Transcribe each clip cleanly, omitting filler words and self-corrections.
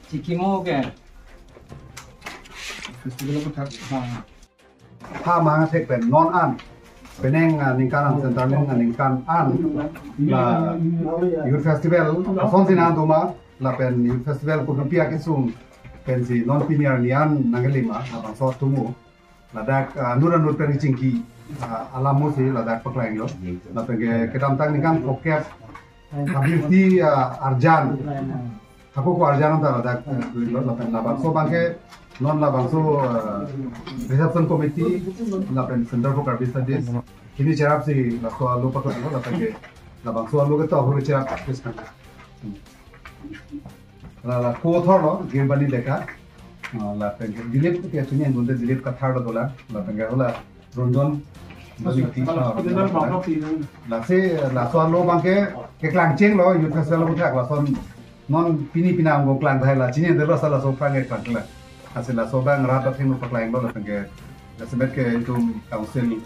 Cikimo ke? Festival ko thak.ถ้ามาเทคเป็นนอนอันเป็นเองนิงการอันเซนตรัลนิงการอันลายูทเฟสติวัลฟอนซินาดูมาลาเป็นยูทเฟสติวัลคุณพิอาคิซุงเป็นสีนอนพิเนียร์นิอันนังเกลิมาลาบังซอตุมูลาดักนูรันนูเป็นจิงกีอาลามูสีลาดักปักแรงโยลาเป็นเกดัมตังนิงการโอเคhabis di Arjan aku ko Arjan ta lada la pen la bangso bangke non la bangso reception committee la pen center for service studies kini charap si la so alu pakot la pen la bangso alu ke to ho charap practice kan la ko thor lo game bani dekha la pen dilip ke tuni ngunde dilip ka thar dola la pen ga la ronjon la se la so alu bangke ke klang cheng lo youth festival ko thak la son non pini pinam go klang thai la chini de lo sala so phang ke klang la asil la so bang rat thing no paklang lo la penge la semet ke itu council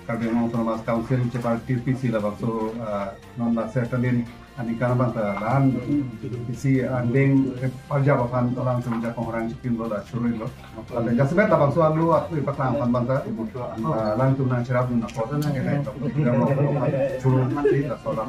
Karbon Autonomous Council cepat TPC la bakso non la setelin ani kana banta lan isi andeng parja bapan orang semenjak orang cikin lo la suruh lo la ga semet la bakso alu atu paklang pan banta lan tu na cerap na foto na ke suruh mati la so la